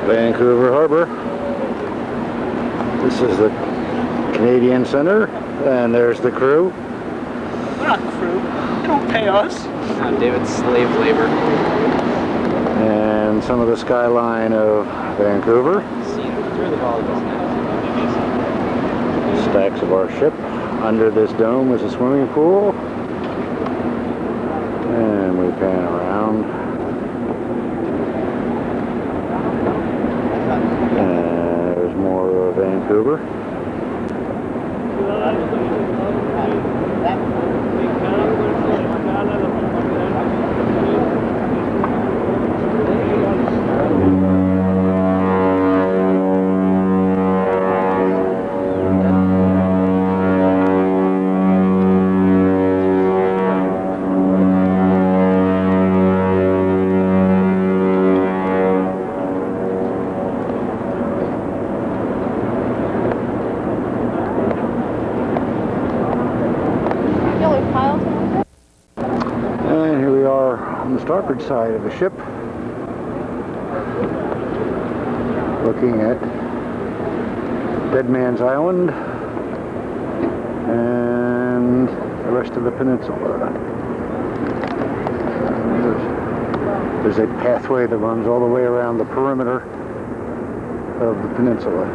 Vancouver Harbor. This is the Canadian Center, and there's the crew. We're not crew. They don't pay us. No, David's slave labor. And some of the skyline of Vancouver. Stacks of our ship. Under this dome is a swimming pool. And we pan around. And there's more of Vancouver. And here we are on the starboard side of the ship, looking at Dead Man's Island and the rest of the peninsula. There's a pathway that runs all the way around the perimeter of the peninsula.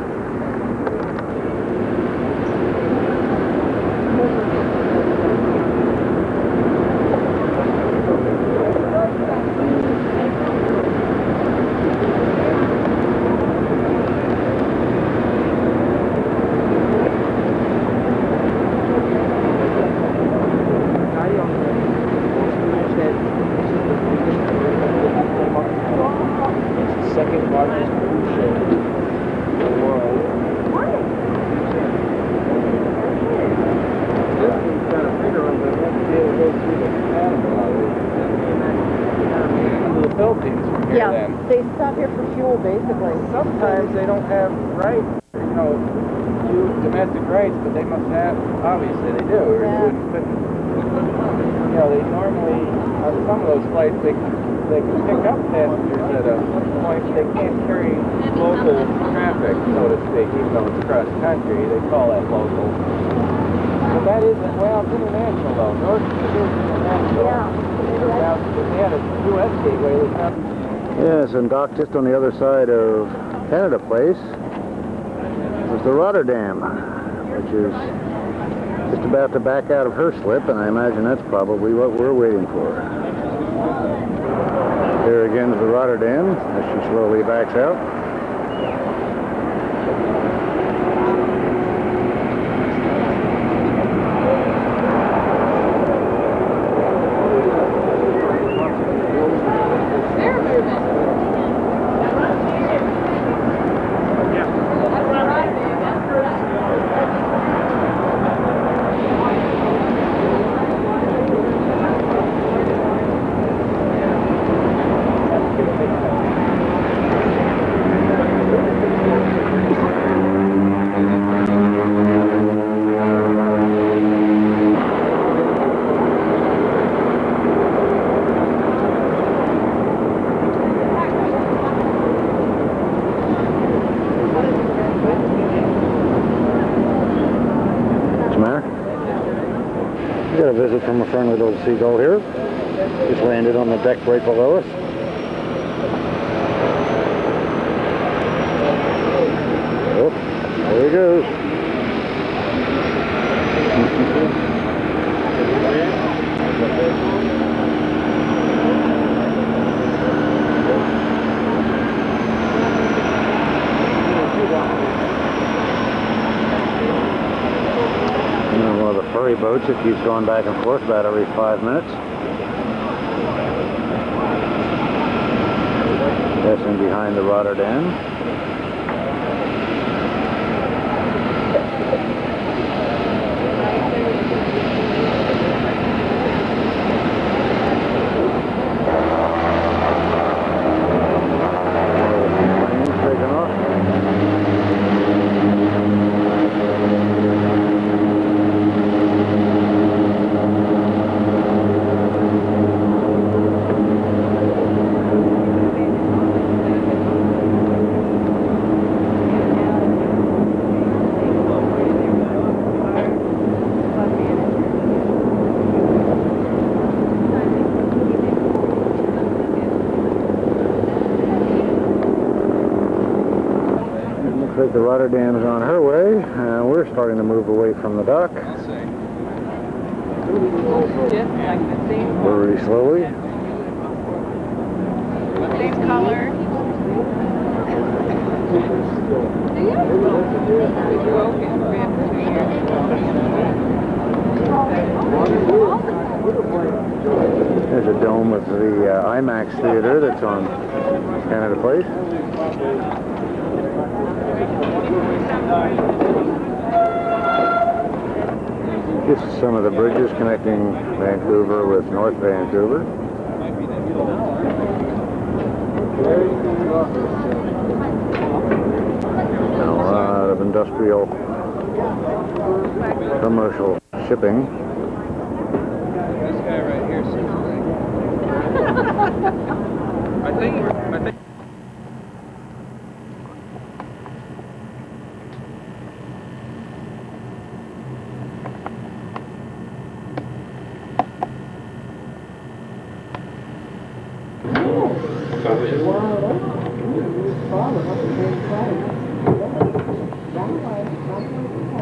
Second largest cruise ship in the world. This one's kind of bigger one, but we have to be able to go through the Panama into the Philippines from here. Yeah, then. they stop here for fuel, basically. Sometimes they don't have rights, domestic rights, but they must have. Obviously, they do. Or Yeah. you couldn't. They normally on some of those flights they can pick up passengers at a point. They can't carry local traffic, so to speak, even though it's cross country. They call that local. But that isn't, well, it's international though. North is international. Yeah. Now, if they had a U.S. gateway, there's nothing. Yes, and docked just on the other side of Canada Place was the Rotterdam, which is just about to back out of her slip, and I imagine that's probably what we're waiting for. Here again is the Rotterdam as she slowly backs out. We got a visit from a friendly little seagull here. Just landed on the deck right below us. Oh, there he goes. One of the ferry boats that keeps going back and forth about every 5 minutes. Passing behind the Rotterdam. like the Rotterdam's on her way, and we're starting to move away from the dock. Very slowly. Same color. There's a dome of the IMAX theater that's on Canada Place. This is some of the bridges connecting Vancouver with North Vancouver. And a lot of industrial, commercial shipping. This guy right here seems right. I think.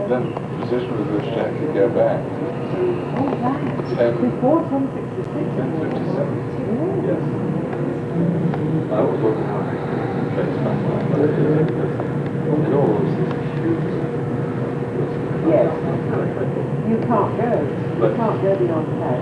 Then position of this check to get back. Before 1066. 10:57. Yes. I was looking at Yes. You can't go. You can't go beyond that.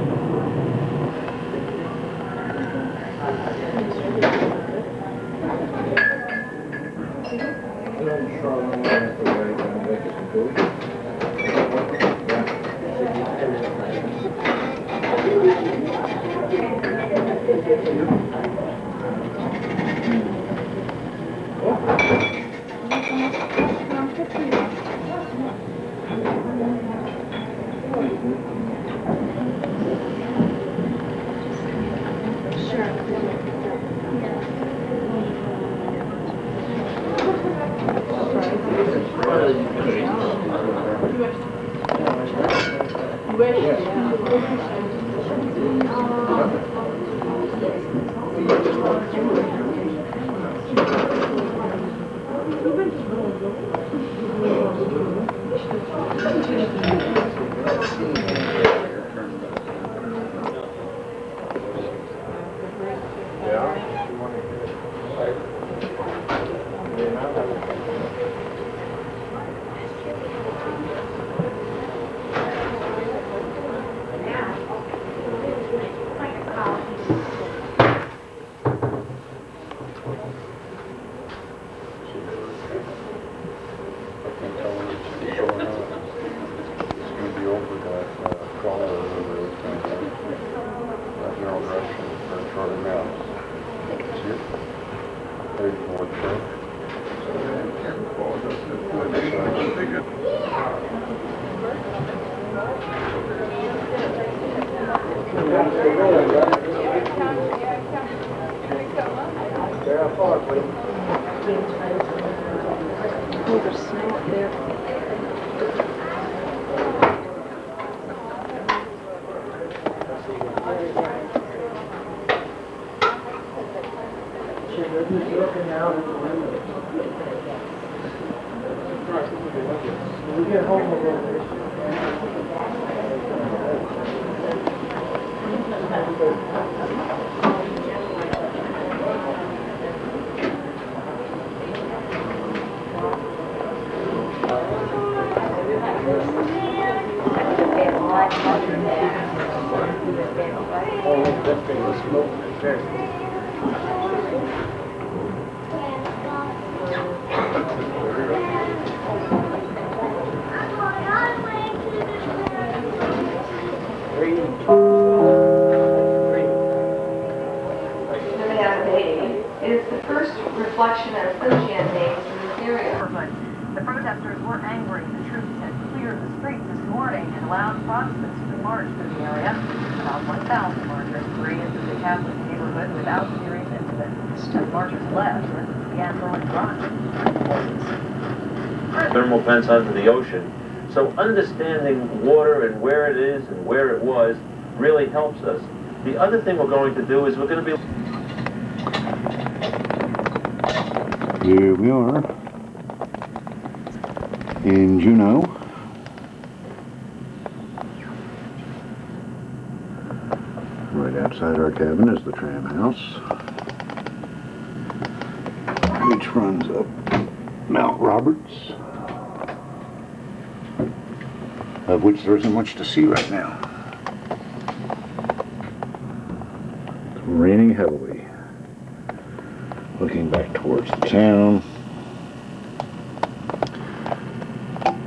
Is the first reflection of ocean days in this area. The protesters were angry. The troops had cleared the streets this morning and allowed Protestants to march through the area. About 1,000 marchers hurried into the Catholic neighborhood without serious incident. As marchers left, residents began throwing rocks. Thermal vents onto the ocean. So understanding water and where it is and where it was really helps us. The other thing we're going to do is we're going to be... Here we are. in Juneau. Right outside our cabin is the tram house, which runs up Mount Roberts, of which there isn't much to see right now. It's raining heavily. Looking back towards the town.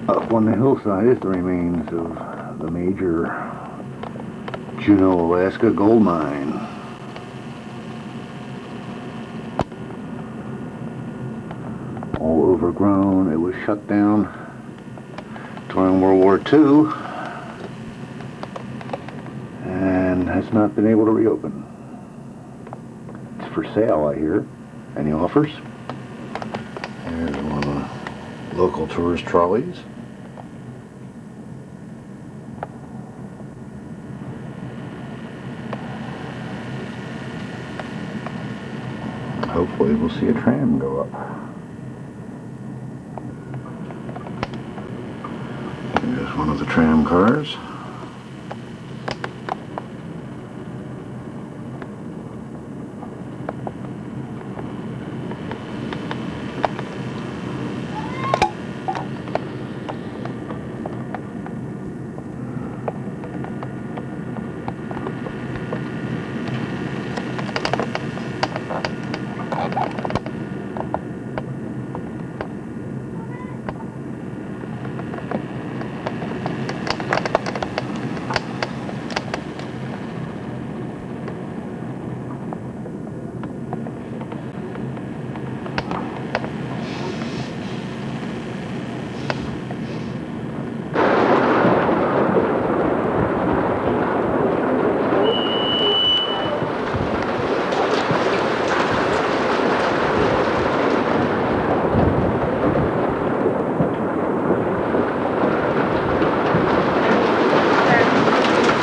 Up on the hillside is the remains of the major Juneau, Alaska gold mine. All overgrown. It was shut down during World War II and has not been able to reopen. It's for sale, I hear. Any offers? Here's one of the local tourist trolleys. Hopefully we'll see a tram go up. Here's one of the tram cars.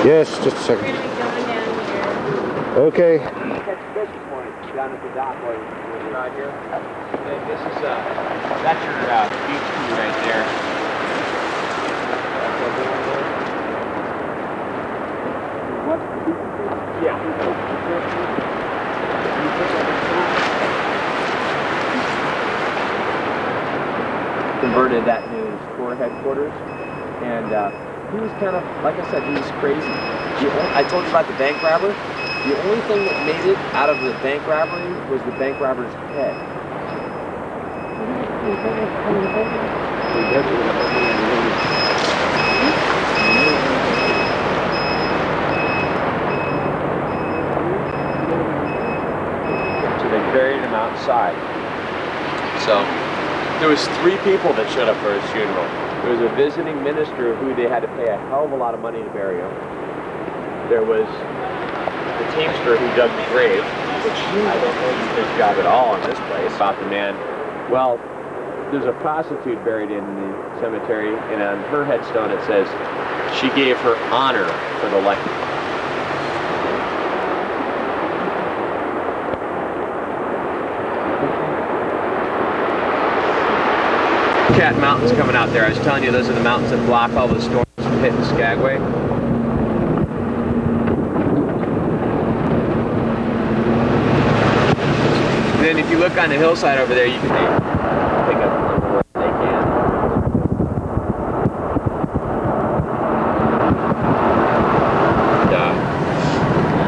Yes, just a second. We're going to be going down here. Okay. Catch fish this morning down at the dock while you're right here. This is that's your beach view right there. What? Yeah. Converted that to his tour headquarters, and he was kind of, like I said, he was crazy. I told you about the bank robber. The only thing that made it out of the bank robbery was the bank robber's head. So they buried him outside. So there was 3 people that showed up for his funeral. There was a visiting minister who they had to pay a hell of a lot of money to bury him. There was the teamster who dug the grave, which I don't know his job at all in this place. About the man. Well, there's a prostitute buried in the cemetery, and on her headstone it says she gave her honor for the life. Cat Mountains coming out there. I was telling you, those are the mountains that block all the storms from hitting Skagway. And then if you look on the hillside over there, you can pick up where they can.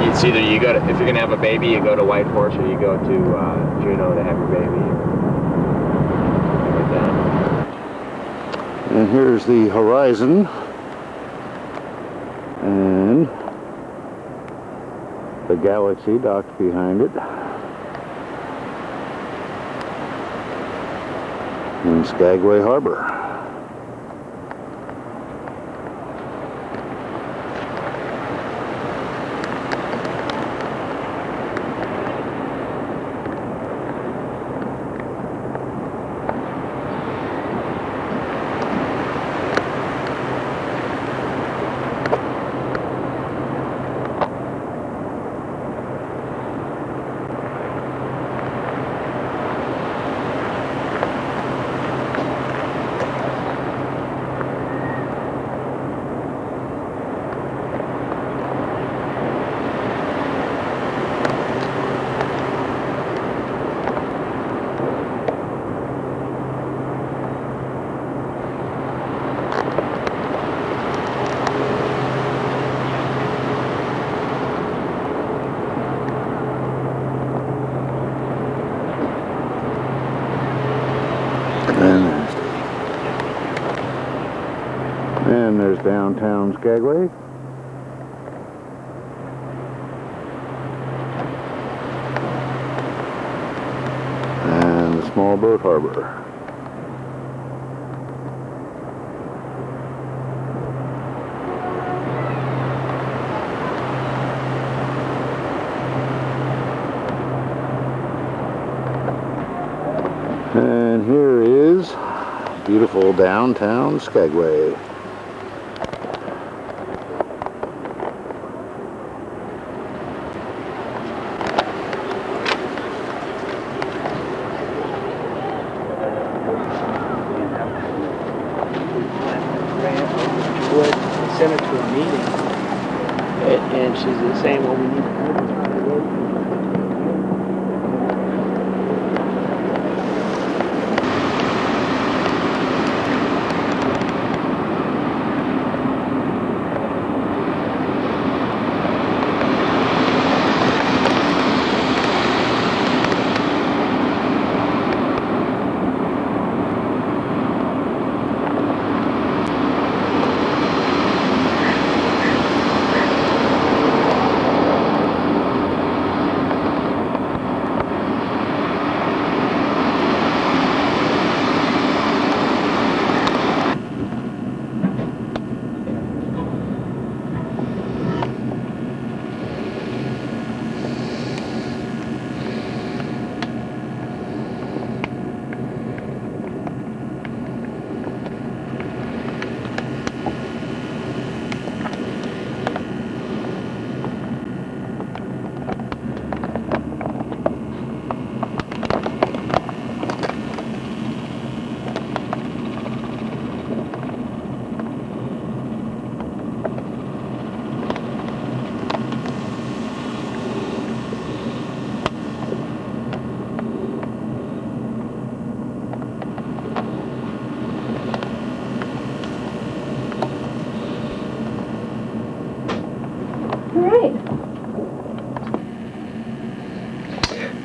And, it's either you go to, if you're gonna have a baby, you go to White Horse, or you go to Juneau to have your baby. And here's the horizon, and the Galaxy docked behind it, in Skagway Harbor. is downtown Skagway. And the small boat harbor. And here is beautiful downtown Skagway. Would send her to a meeting, and she's saying, well, we need to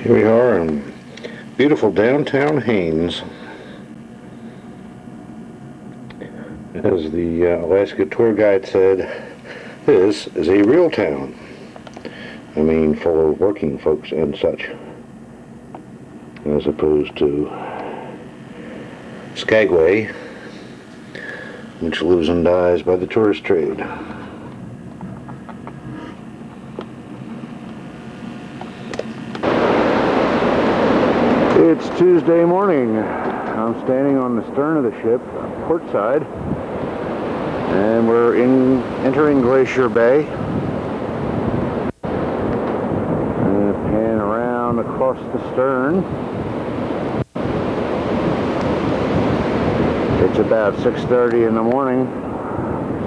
Here we are in beautiful downtown Haines. As the Alaska tour guide said, this is a real town. I mean, full of working folks and such, as opposed to Skagway, which lives and dies by the tourist trade. It's Tuesday morning. I'm standing on the stern of the ship, port side, and we're entering Glacier Bay. I'm going to pan around across the stern. It's about 6:30 in the morning,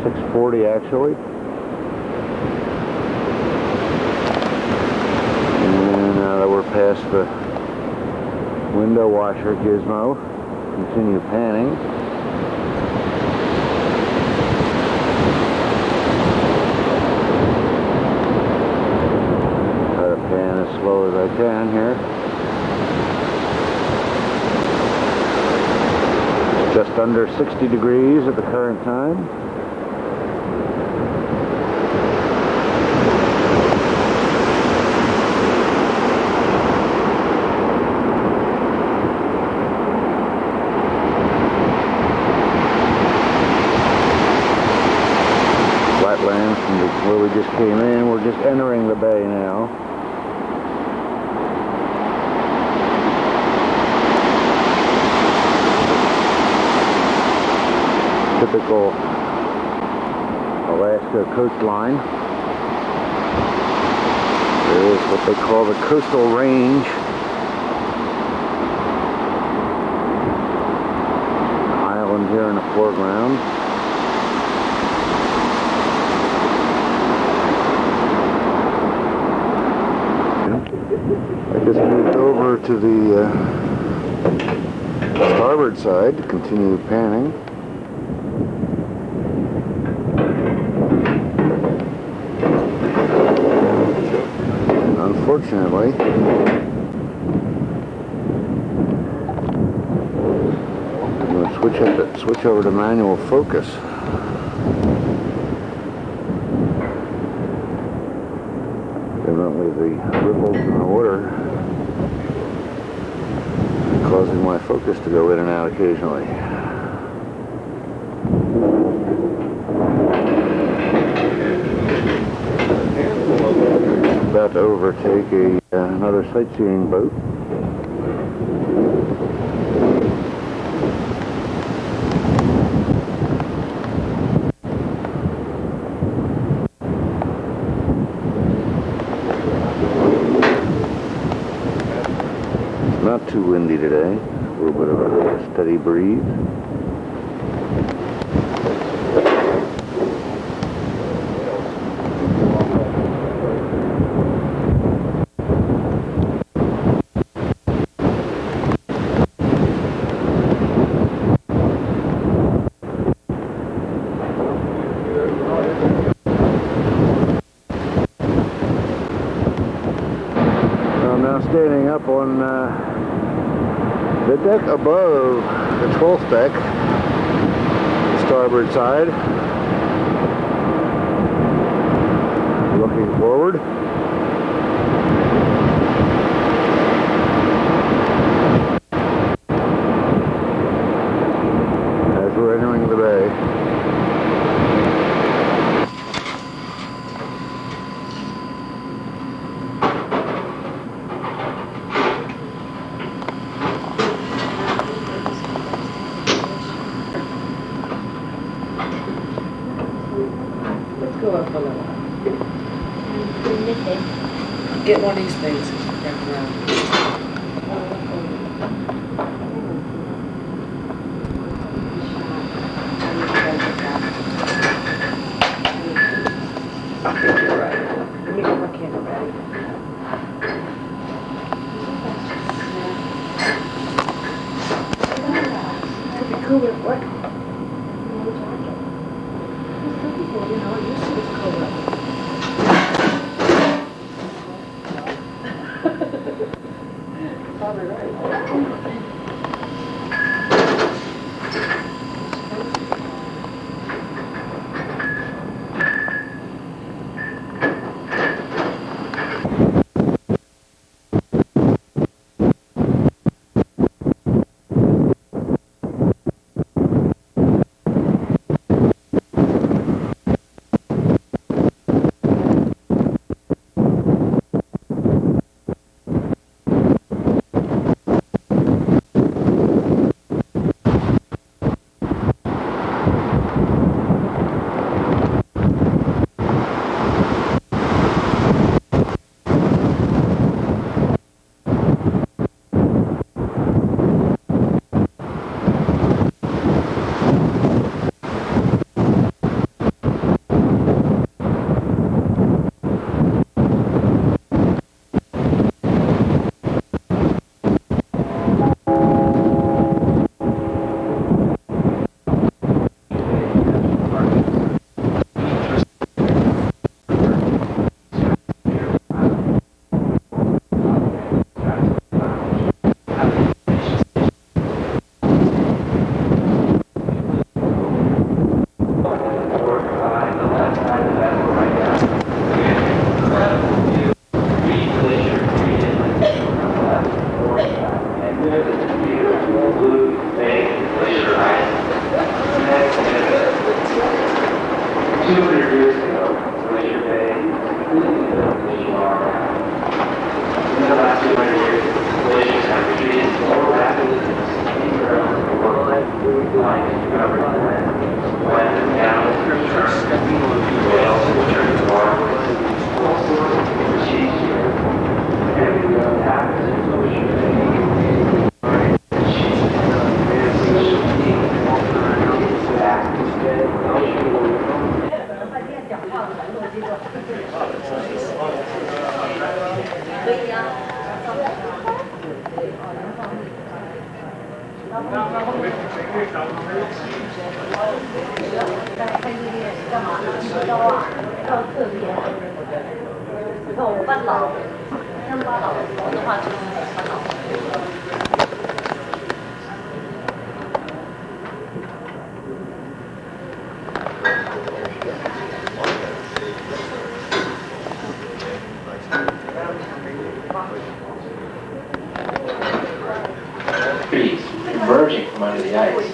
6:40 actually. And now that we're past the window washer gizmo, continue panning. Try to pan as slow as I can here. It's just under 60 degrees at the current time. Where we just came in, we're just entering the bay now. Typical Alaska coastline. There is what they call the coastal range. Island here in the foreground. I just moved over to the starboard side to continue panning. And unfortunately, I'm going to switch over to manual focus. the ripples in the water causing my focus to go in and out occasionally. About to overtake another sightseeing boat. Not too windy today, a little bit of a steady breeze. I'm now standing up on the deck above the 12th deck, the starboard side, looking forward. As we're entering the bay. Let's go up a little. Get one of these things. Wrap around. Right. Let me get my camera ready. It'd be cool with what? You know, it used to be cold. Probably right. under the ice.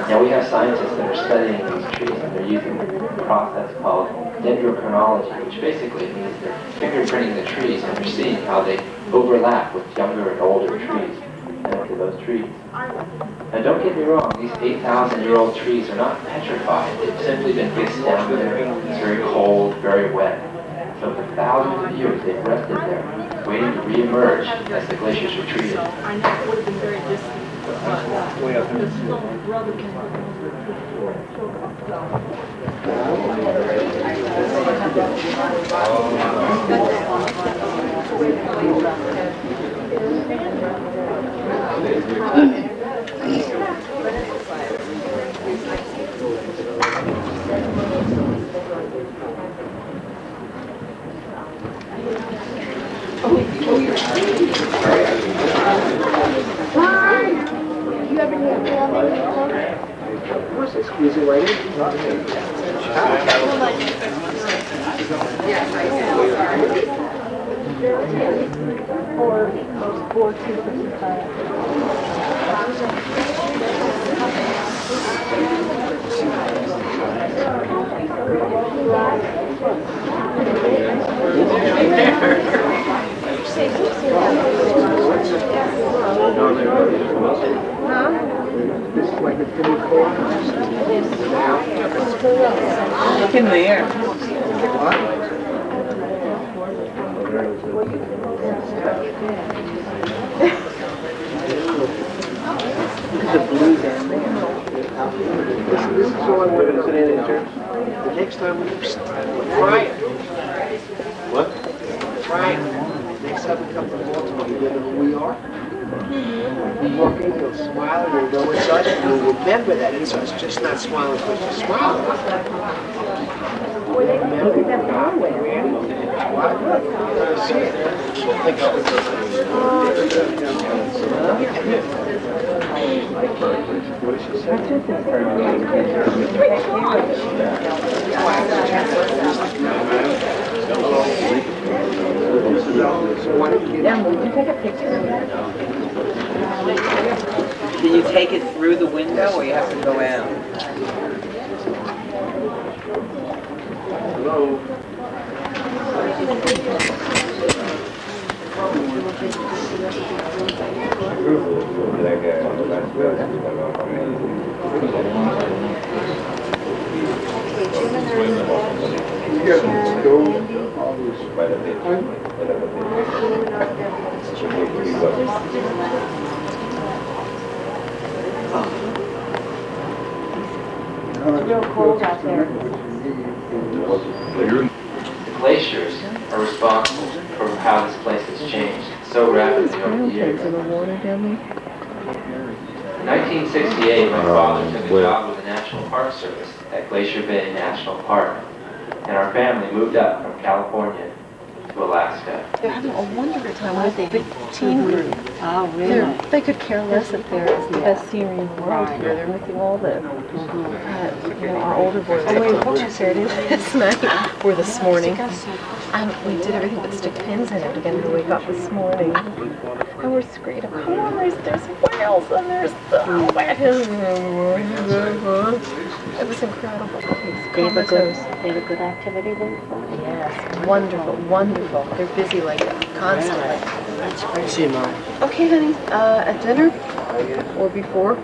Now we have scientists that are studying these trees and they're using a process called dendrochronology, which basically means they're fingerprinting the trees and they're seeing how they overlap with younger and older trees connected to those trees. Now don't get me wrong, these 8,000-year-old trees are not petrified. They've simply been fixed down there. It's very cold, very wet. So for thousands of years they've rested there, waiting to re-emerge as the glaciers retreated. I know it would have been very distant, but the still brother can Squeeze it right in. This is like a thin core. Look in there. Look at the blue down there. This is all I wanted to say in terms. The next time we Brian. What? Brian. Next time we come to Baltimore, you know who we are? You walk in, you'll smile, and you'll know it's us, and you'll remember that it's us, just not smiling because you're smiling. Remember that what? See it. What did she Do you take it through the window or you have to go out? Hello. It's real cold out there. The glaciers are responsible for how this place has changed so rapidly over the years. In 1968, my father took a job with the National Park Service at Glacier Bay National Park, and our family moved up from California to Alaska. They're having a wonderful time with the big teen group. Oh, really? They could care less if they're the best scenery in the world here. They're missing all the, our older boys. Oh, wait, what you said last night or this morning. We did everything but stick pins in it to get him to wake up this morning. And we're screaming, come on, there's whales and there's the whales. It was incredible. They have a good activity there? Yes, wonderful, wonderful. They're busy like constantly. That's great. See you, Mom. Okay, honey. At dinner or before?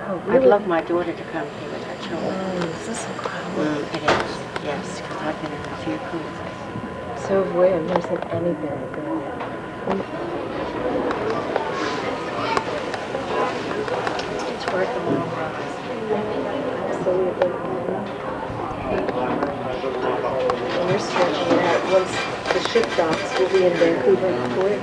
Oh, I'd love my daughter to come here with her children. This is incredible. It is, yes, because I've been in a few cruises. So have we. I've never seen anything like that. It's worth a long ride. Absolutely. And you're stretching it out. Once the ship docks, we'll be in Vancouver in a week.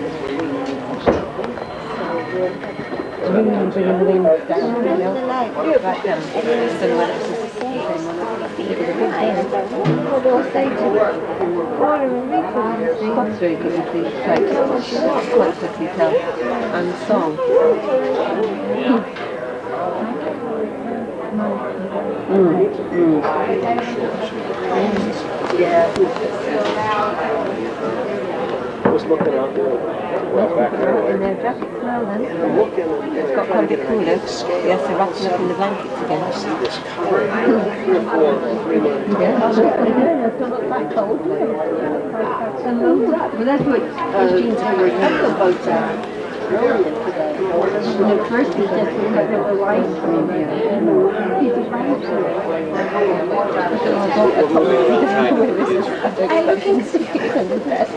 They'll say to her, That's very good if they quite quickly tell on the song. Yeah. was looking out there. Well, back there. In their jackets now then. I'm looking and It's got quite a bit cooler. Yes, they're wrapping up in the blankets I again. see this cover, 3 or 4, 3 months. Yeah. Well, that's what Christine's doing. Couple boats are brilliant today. The first is just a couple of ice cream here. Piece of ice cream. I can see it in the dress.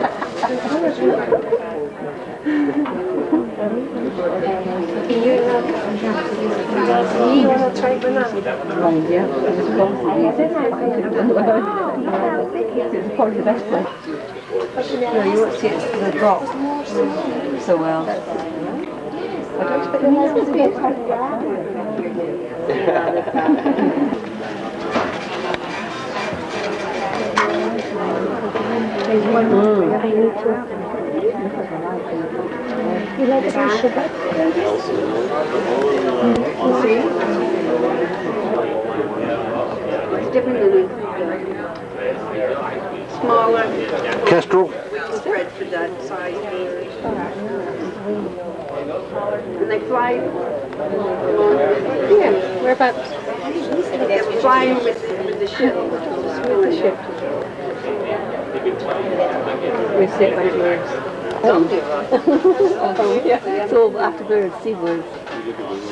Can you want to try banana? Yeah, it's probably the best one. No, you won't see it to the drop so well. I don't expect them to be a type There's one more. You like some sugar? See? It's different than smaller Kestrel? spread for that size bird. And they fly Yeah, whereabouts? they're flying with the ship. With the ship. We sit by birds. Don't do Oh, yeah. It's all after birds, seabirds.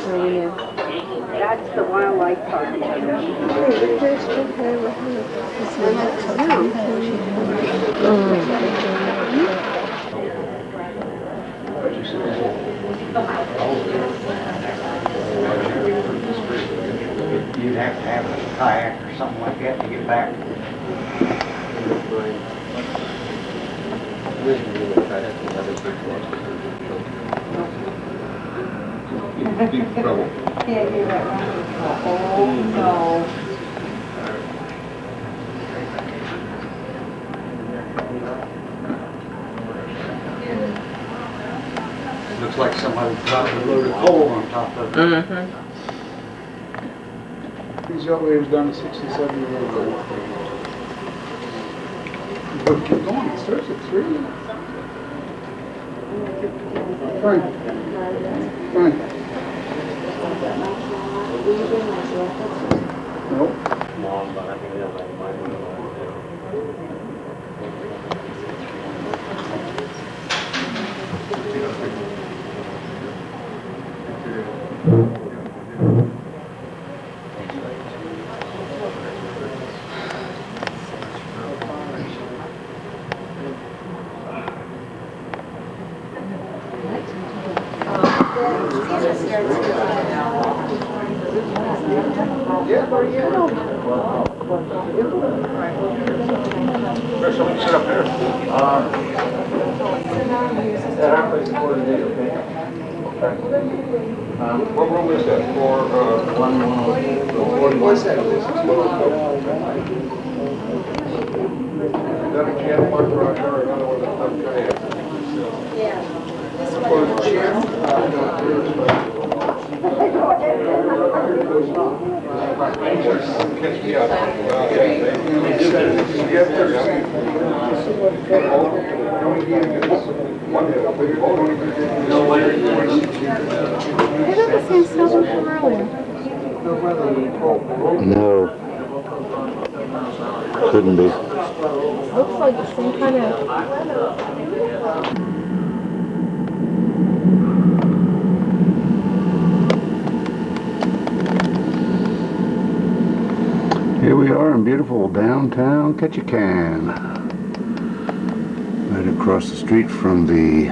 So we know. That's the wildlife park. You'd have to have a kayak or something like that to get back. Deep trouble. Yeah, you're right. Oh, no. Looks like somebody dropped a load of coal on top of it. These elevators down to 67 years old. But keep going, it starts at 3. Fine. Fine. Nope. There's somebody sit up there. At our place for the day, okay? What room is that? For, 101. What's that? Is that a can mark garage or another one that's not kayak? Yeah. For the chair? Catch me up. They look the same silver from earlier. No. Couldn't be. Looks like the same kind of... Here we are in beautiful downtown Ketchikan. Right across the street from the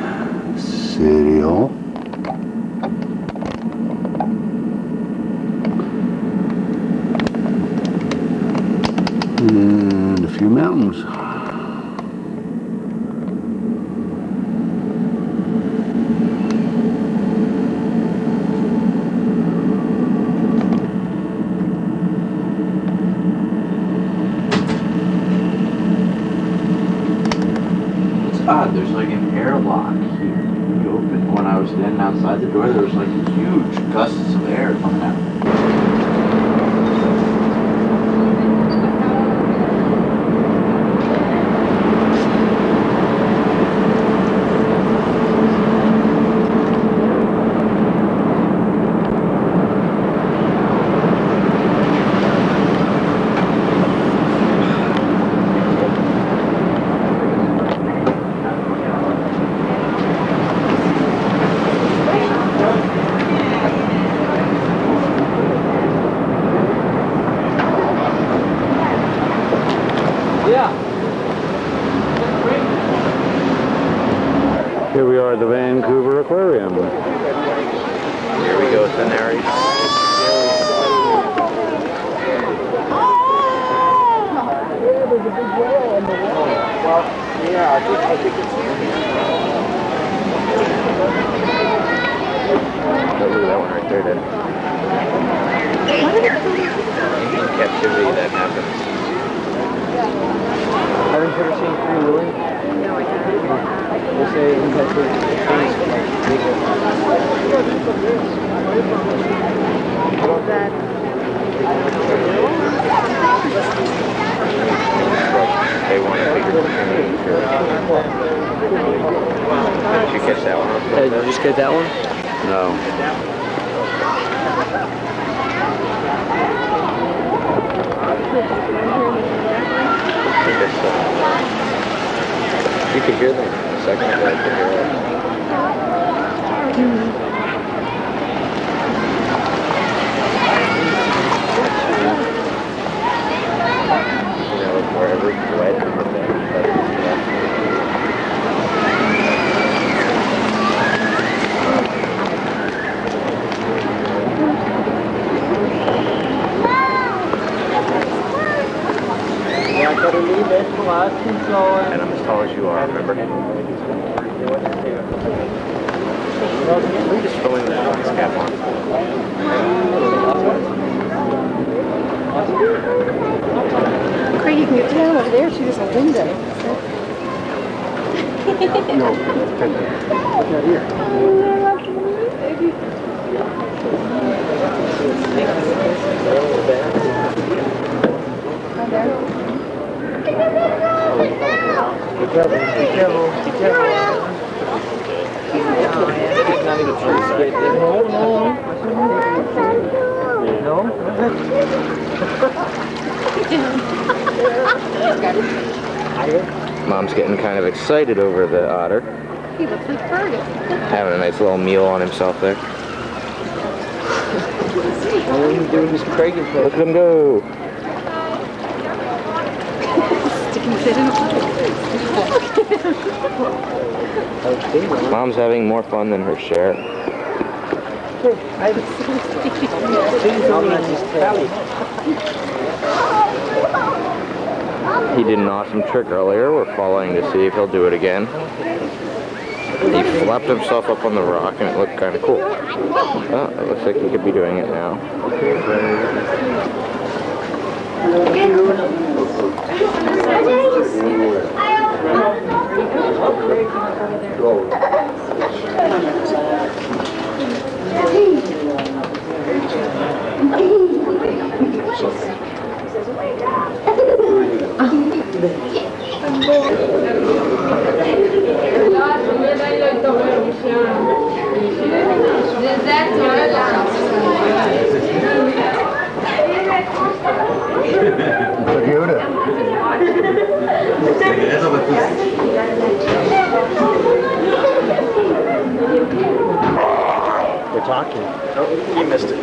City Hall. And a few mountains. Odd, there's like an airlock here. You open, when I was standing outside the door, there was like huge gusts of air coming out. Here we are at the Vancouver Aquarium. Here we go, Tenerife. There's a big whale on the wall. Well, yeah, I think it's here. Look at that one right there, then. In captivity, that happens. Haven't you ever seen Free Willy? No, I haven't. They say in captivity, They want a bigger opportunity. Did you catch that one? Did you just get that one? No. You could hear them a second ago. I could hear it. Wherever it's wet, and I'm as tall as you are, remember? We're just filling the noise cap on. Craig, you can get down over there too, there's a window. No, not here. Be careful, be careful, be careful. Not even close. No. Mom's getting kind of excited over the otter. He looks like Fergus. Having a nice little meal on himself there. All he's doing is Craig and Look at him go. Sticking his head in a Mom's having more fun than her share. He did an awesome trick earlier. We're following to see if he'll do it again. He flapped himself up on the rock and it looked kind of cool. Oh, it looks like he could be doing it now. We're talking. Oh, you missed it.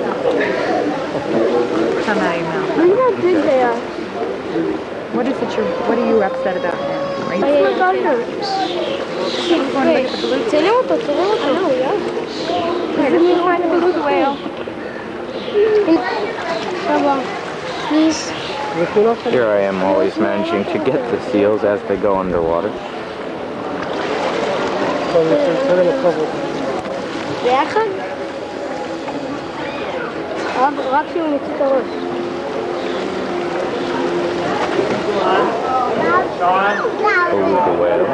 Come out of your mouth. Look how big they are. What are you upset about now? Are you Tenemos to. Here, let's find the beluga whale. Please. Here I am always managing to get the seals as they go underwater. ביחד? רק שהוא מוציא את הראש. Beluga whale.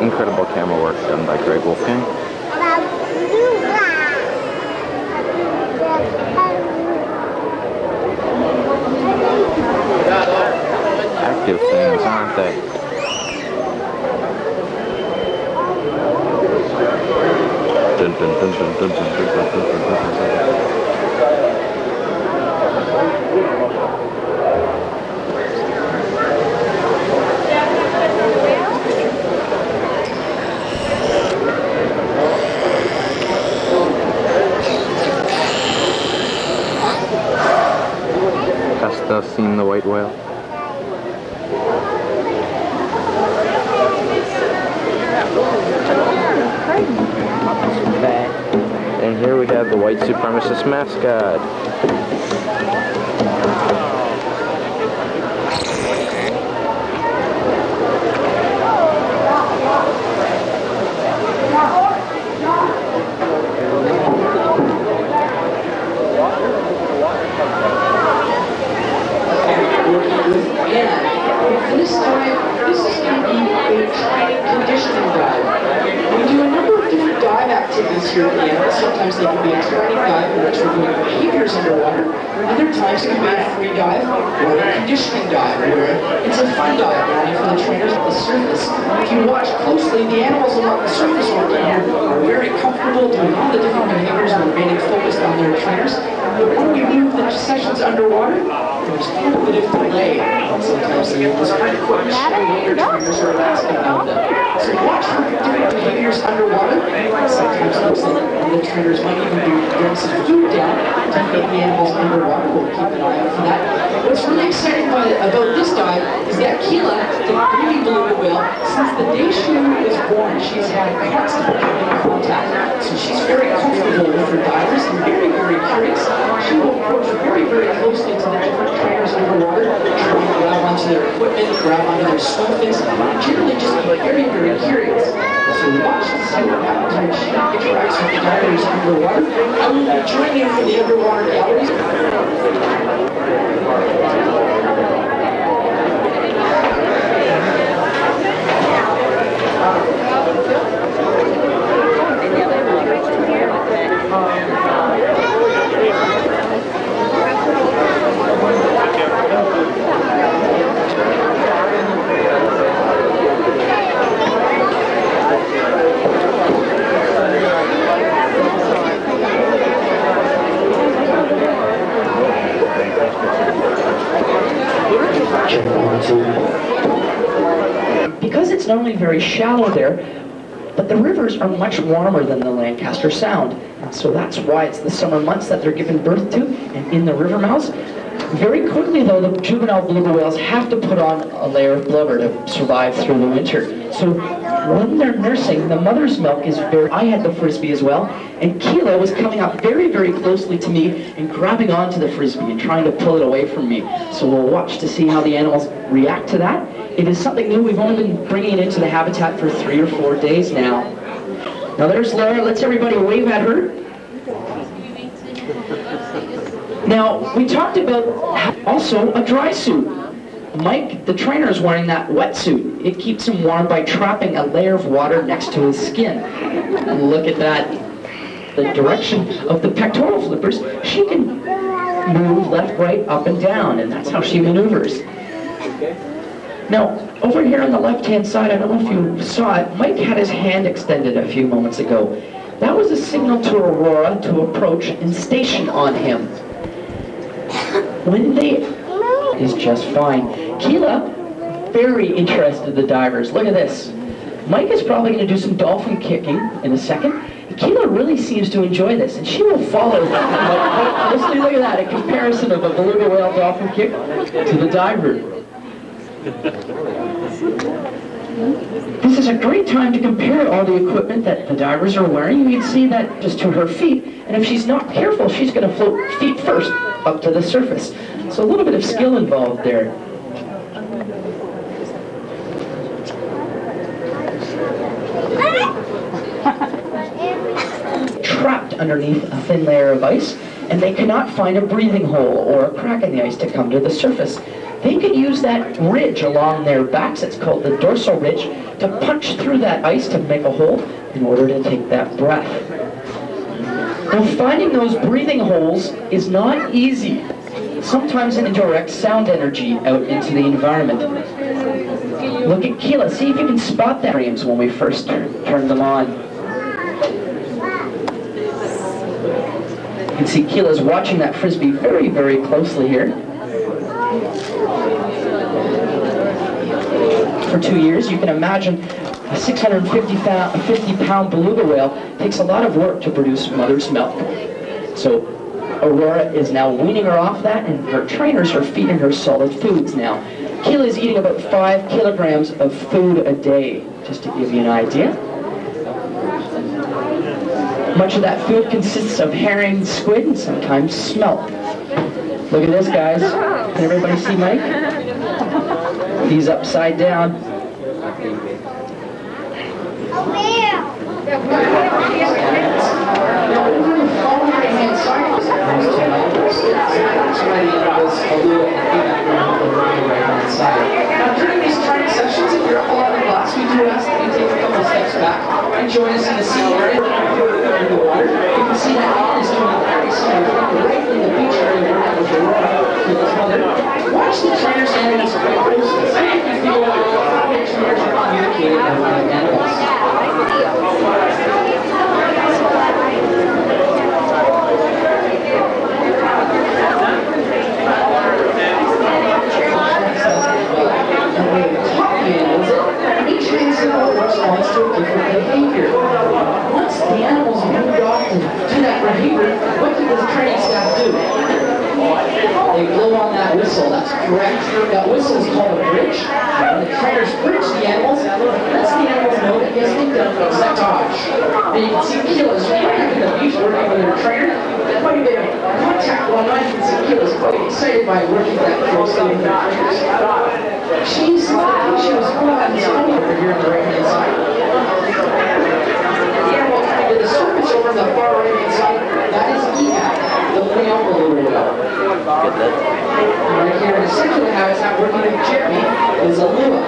Incredible camera work done by Greg Wolfgang. Active things, aren't they? Dun, dun, dun, dun, dun, dun, dun, dun, dun, dun, dun. Hast du seen the white whale? the white supremacist mascot. And this time, this is going to be a training conditioning dive. We do a number of different dive activities here at the end. Sometimes they can be a training dive in which we're doing behaviors underwater. Other times it can be a free dive or a conditioning dive where it's a fun dive only for the trainers at the surface. If you watch closely, the animals along the surface working here are very comfortable doing all the different behaviors and remaining focused on their trainers. But when we move the sessions underwater, there's a little bit of delay. Sometimes the animals kind of quite showing what their trainers are asking of them. So watch for different behaviors underwater. Sometimes it looks like the trainers might even be bringing some food down to feed the animals underwater. We'll keep an eye out for that. What's really exciting about this dive is that Keela, the baby beluga whale, since the day she was born, she's had constant human contact. So she's very comfortable with her divers and very, very curious. She will approach very, very closely to the different trainers underwater, try to grab onto their equipment, grab onto their swim fins, and generally just be very, very curious. So watch to see what happens when she interacts with the divers underwater. I will be joining for the underwater galleries. Because it's not only very shallow there, but the rivers are much warmer than the Lancaster Sound. And so that's why it's the summer months that they're given birth to, and in the river mouths. Very quickly though, the juvenile beluga whales have to put on a layer of blubber to survive through the winter. So when they're nursing, the mother's milk is very... I had the Frisbee as well, and Keela was coming up very, very closely to me and grabbing onto the Frisbee and trying to pull it away from me. So we'll watch to see how the animals react to that. It is something new. We've only been bringing it into the habitat for 3 or 4 days now. Now there's Laura. Let's everybody wave at her. Now, we talked about also a dry suit. Mike, the trainer, is wearing that wetsuit. It keeps him warm by trapping a layer of water next to his skin. And look at that. The direction of the pectoral flippers, she can move left, right, up, and down, and that's how she maneuvers. Now, over here on the left-hand side, I don't know if you saw it, Mike had his hand extended a few moments ago. That was a signal to Aurora to approach and station on him. When they... is just fine. Keela, very interested in the divers. Look at this. Mike is probably going to do some dolphin kicking in a second. Keela really seems to enjoy this, and she will follow Mike closely. Look at that, a comparison of a beluga whale dolphin kick to the diver. This is a great time to compare all the equipment that the divers are wearing. You can see that just to her feet, and if she's not careful, she's going to float feet first up to the surface. So a little bit of skill involved there. Trapped underneath a thin layer of ice, and they cannot find a breathing hole or a crack in the ice to come to the surface. They can use that ridge along their backs, it's called the dorsal ridge, to punch through that ice to make a hole in order to take that breath. Now, finding those breathing holes is not easy. Sometimes it directs sound energy out into the environment. Look at Keela, see if you can spot that frames when we first turn them on. You can see Keela's watching that Frisbee very, very closely here. For 2 years, you can imagine a 650-pound beluga whale takes a lot of work to produce mother's milk. So Aurora is now weaning her off that, and her trainers are feeding her solid foods now. Keela is eating about 5 kilograms of food a day, just to give you an idea. Much of that food consists of herring, squid, and sometimes smelt. Look at this, guys. Can everybody see Mike? He's upside down. Now, during these training sessions, if you're up along the glass, we do ask that you take a couple steps back and join us in the sea area in the water. You can see that Ian is doing a very similar thing right in the beach area where that was Aurora with his mother. Watch the trainers and animals very closely. See if you feel how the trainers are communicating with the animals. Each animal responds to a different behavior. Once the animals moved off to do that behavior, what did the training staff do? They blow on that whistle. That's correct. That whistle is called a bridge. When the trainers bridge the animals, lets the animals know that yes, they've done things like dodge. And you can see Keela's right up in the beach working with her trainer. Quite a bit of contact one night. You can see Keela's quite excited by working that closely with her trainers. She was put on this over here on the right-hand side. The animal coming to the surface over on the far right-hand side, that is EPAC, the male beluga whale. Right here in the center of the habitat, working with Jeremy, is a lua.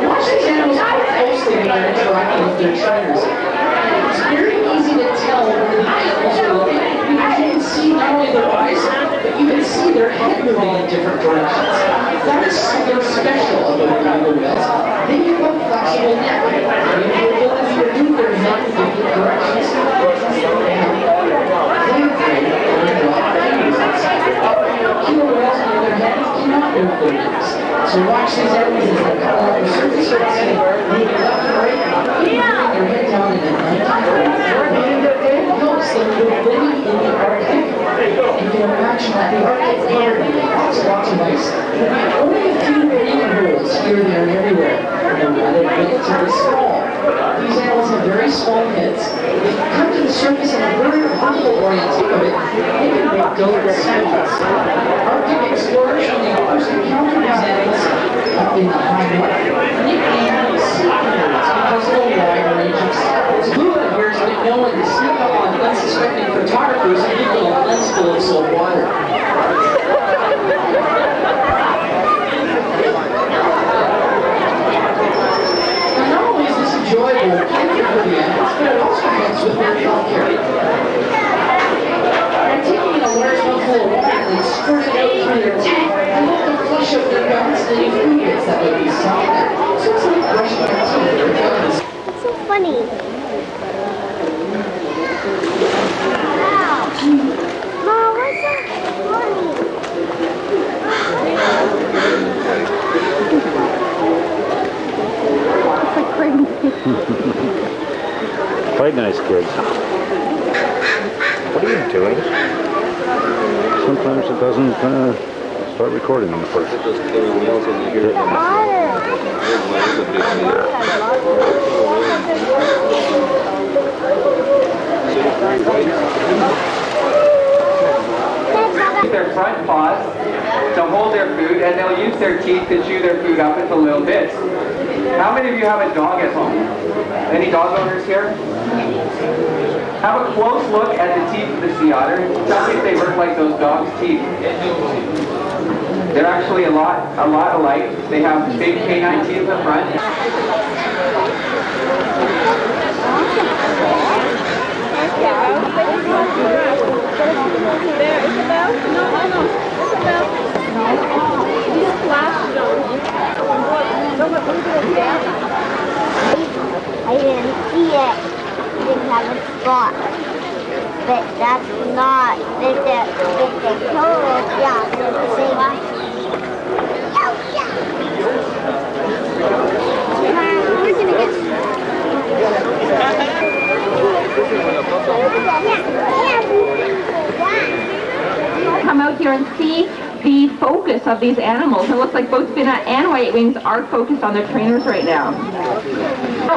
Watch these animals quite closely when they're interacting with their trainers. It's very easy to tell where the animals are looking because you can see not only their eyes, but you can see their head moving in different directions. That is something special about beluga whales. They have a flexible neck. They have the ability to move their head in different directions. They have very broad fingers inside their head. Killer whales, on the other hand, cannot move their necks. So watch these animals as they come along the surface of the sea. They go left and right, keep moving their head down in a 90 degree. It helps them with living in the Arctic. You can imagine that the Arctic area has lots of ice. There will be only a few breathing holes here, there, and everywhere. They're relatively small. These animals have very small heads. If you come to the surface in a very vertical orientation of it, they can make different sounds. Arctic explorers, when they first encountered these animals up in the high north, nicknamed them sea canaries because of the wide range of sounds. Lua here has been known to sneak up on unsuspecting photographers and give them a lens full of salt water. Now, not only is this enjoyable picture for the animals, but it also helps with their health care. By taking a large mouthful of water and squirting it out through their teeth, they help them flush out their gums and any food bits that might be stuck in there. So it's like brushing their teeth. It's so funny. Mom, what's so funny? Quite nice kids. What are you doing? Sometimes it doesn't start recording on the first. Their front paws to hold their food, and they'll use their teeth to chew their food up into little bits. How many of you have a dog at home? Any dog owners here? Have a close look at the teeth of the sea otter. Tell me if they look like those dogs' teeth. They're actually a lot alike. They have big canine teeth in the front. I didn't see it. It didn't have a spot. But that's not, if the total, yeah, the same. We're gonna get come out here and see the folk focus of these animals. It looks like both spinnet and white wings are focused on their trainers right now.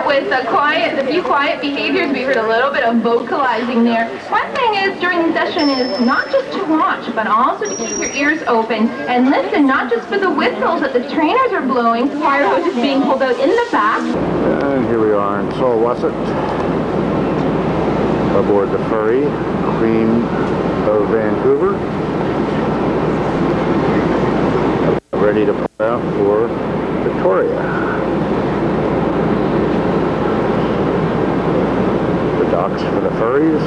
With the few quiet behaviors, we heard a little bit of vocalizing there. One thing is during the session is not just to watch, but also to keep your ears open and listen, not just for the whistles that the trainers are blowing, fire hoses being pulled out in the back. And here we are in Sulwhasset, aboard the ferry, Queen of Vancouver, ready to put out for Victoria. The docks for the ferries.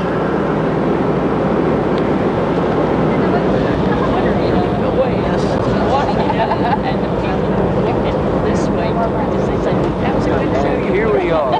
Here we are.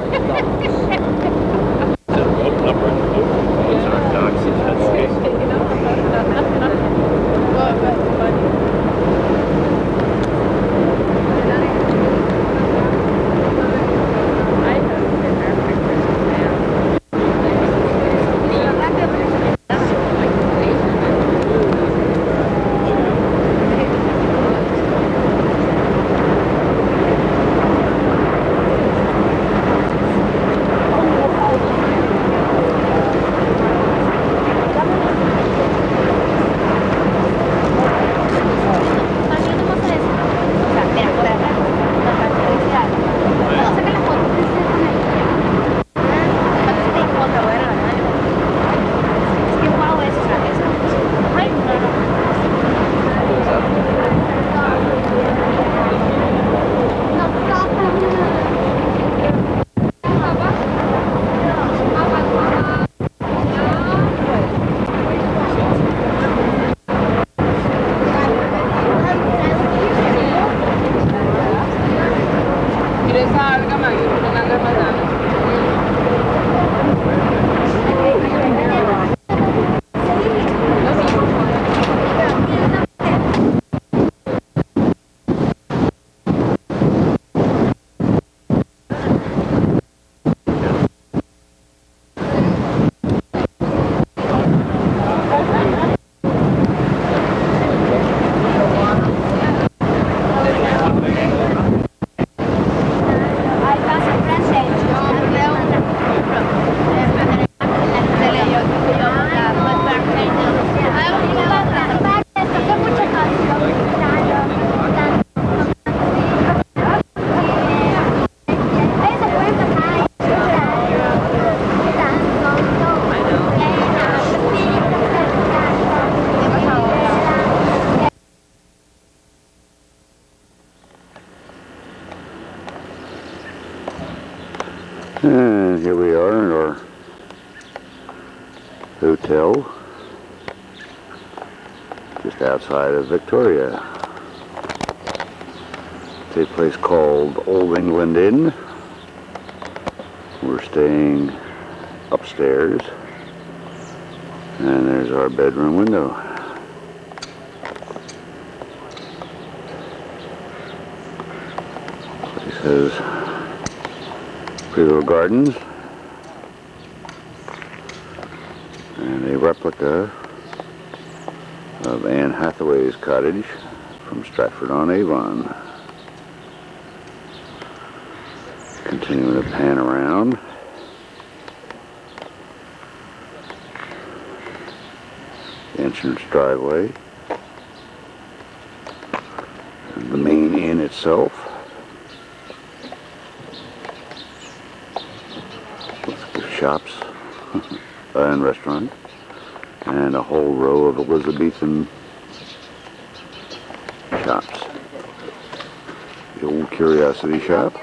And here we are in our hotel just outside of Victoria. It's a place called Old England Inn. We're staying upstairs, and there's our bedroom window. Place has pretty little gardens and a replica of Anne Hathaway's cottage from Stratford-on-Avon. Continuing to pan around. The entrance driveway. And the main inn itself. Shops and restaurant, and a whole row of Elizabethan shops. The old curiosity shop.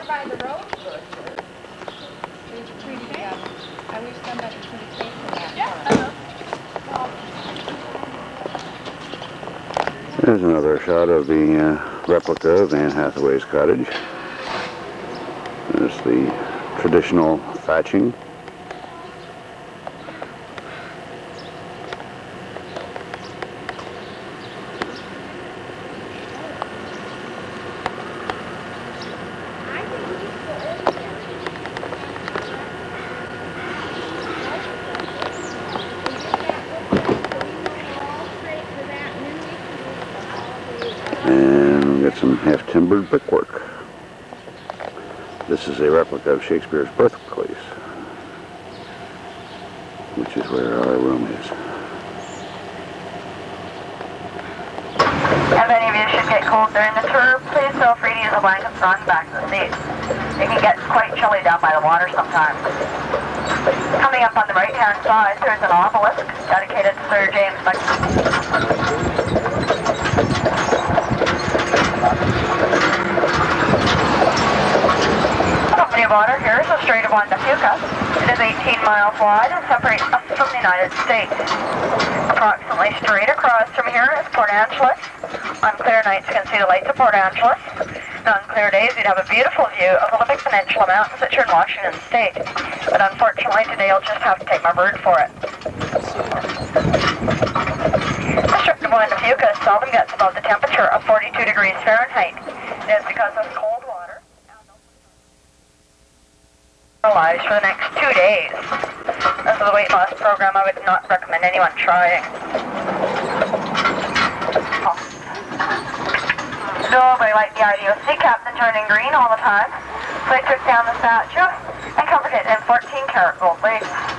There's another shot of the replica of Anne Hathaway's cottage. There's the traditional thatching. timbered brickwork. This is a replica of Shakespeare's birthplace, which is where our room is. If any of you should get cold during the tour, please feel free to use the blankets on the back of the seats. It can get quite chilly down by the water sometimes. Coming up on the right-hand side, there's an obelisk dedicated to Sir James Company of Water here is the Strait of Juan de Fuca. It is 18 miles wide and separates us from the United States. Approximately straight across from here is Port Angeles. On clear nights, you can see the lights of Port Angeles. And on clear days, you'd have a beautiful view of the Olympic Peninsula Mountains that are in Washington State. But unfortunately, today you'll just have to take my word for it. The Strait of Juan de Fuca seldom gets above the temperature of 42 degrees Fahrenheit. It is because of cold water lives for the next 2 days. This is a weight loss program I would not recommend anyone trying. Nobody liked the idea of sea captain turning green all the time, so they took down the statue and covered it in 14-karat gold lace.